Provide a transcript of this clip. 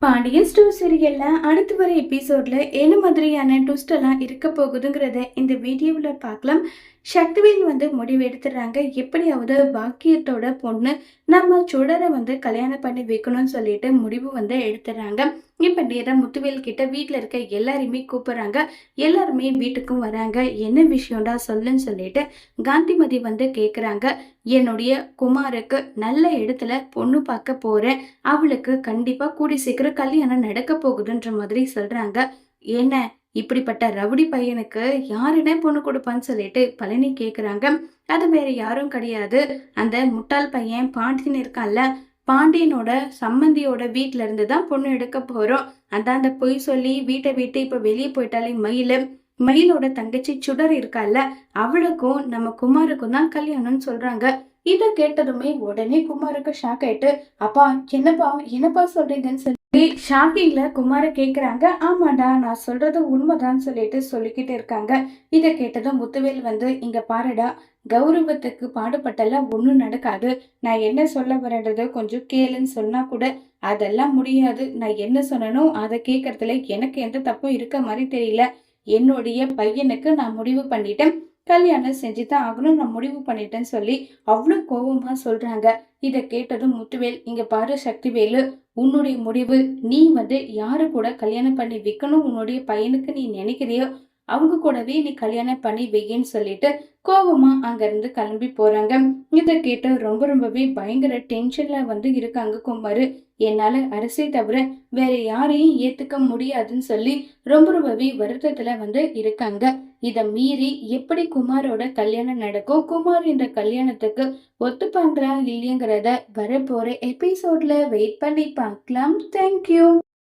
Pandian store சீரியல்ல அடுத்து வர எபிசோட்ல என்ன மாதிரியான ட்விஸ்ட் எல்லாம் இருக்க போகுதுங்கிறத இந்த வீடியோவில் பார்க்கலாம். சக்திவேல் முடிவு எடுத்துறாங்க. எப்படியாவது பாக்கியத்தோட பொண்ணு நம்ம சுடரை கல்யாணம் பண்ணி வைக்கணும்னு சொல்லிட்டு முடிவு எடுத்துறாங்க. இப்ப நேரம் முத்துவேல் கிட்ட வீட்டுல இருக்க எல்லாருமே கூப்பிடுறாங்க. எல்லாருமே வீட்டுக்கும் வராங்க. என்ன விஷயம்டா சொல்லுன்னு சொல்லிட்டு காந்திமதி கேக்குறாங்க. என்னுடைய குமாருக்கு நல்ல இடத்துல பொண்ணு பார்க்க போறேன். அவளுக்கு கண்டிப்பா கூடி சீக்கிரம் கல்யாணம் நடக்க போகுதுன்ற மாதிரி சொல்றாங்க. என்ன இப்படிப்பட்ட ரவுடி பையனுக்கு யாருனே பொண்ணு கொடுப்பான்னு சொல்லிட்டு பழனி கேக்குறாங்க. அது வேற யாரும் கிடையாது, அந்த முட்டாள் பையன் பாண்டியன் இருக்கான்ல, பாண்டியனோட சம்மந்தியோட வீட்டுல இருந்து தான் பொண்ணு எடுக்க போறோம். அதான் அந்த பொய் சொல்லி வீட்டை விட்டு இப்ப வெளியே போயிட்டாலே மயிலோட தங்கச்சி சுடர் இருக்கால, அவளுக்கும் நம்ம குமாருக்கும் தான் கல்யாணம்னு சொல்றாங்க. இத கேட்டதுமே உடனே குமாருக்கு ஷாக் ஆயிட்டு, அப்பா என்னப்பா என்னப்பா சொல்றீங்கன்னு சொல்லி ஷாக்கிங்ல குமார கேக்குறாங்க. ஆமாடா நான் சொல்றது உண்மைதான் சொல்லிட்டு சொல்லிக்கிட்டு இருக்காங்க. இத கேட்டதும் முத்துவேல் இங்க பாருடா, கௌரவத்துக்கு பாடுபட்டெல்லாம் ஒண்ணும் நடக்காது. நான் என்ன சொல்ல வரேன்றது கொஞ்சம் கேளுன்னு சொன்னா கூட அதெல்லாம் முடியாது. நான் என்ன சொன்னனோ அதை கேட்கறதுல எனக்கு எந்த தப்பும் இருக்க மாதிரி தெரியல. என்னுடைய பையனுக்கு நான் முடிவு பண்ணிட்டேன், கல்யாணம் செஞ்சுதான் ஆகணும், நான் முடிவு பண்ணிட்டேன்னு சொல்லி அவ்வளவு கோபமா சொல்றாங்க. இத கேட்டதும் முத்துவேல், இங்க பாரு சக்திவேலு, உன்னுடைய முடிவு, நீ யாரு கூட கல்யாணம் பண்ணி வைக்கணும் உன்னுடைய பையனுக்கு நீ நினைக்கிறியோ அவங்க கூடவே நீ கல்யாணம் பண்ணி வையின்னு சொல்லிட்டு கோபமா அங்க இருந்து கிளம்பி போறாங்க. இத கேட்டு ரொம்பவே பயங்கர டென்ஷன்ல இருக்காங்க குமாரு. என்னால அரசை தவிர வேற யாரையும் ஏத்துக்க முடியாதுன்னு சொல்லி ரொம்பவே வருத்தத்துல இருக்காங்க. இத மீறி எப்படி குமாரோட கல்யாணம் நடக்கும், குமார் இந்த கல்யாணத்துக்கு ஒத்துப்பாங்களா இல்லையங்கிறத வரப்போற எபிசோட்ல வெயிட் பண்ணி பார்க்கலாம். தேங்க்யூ.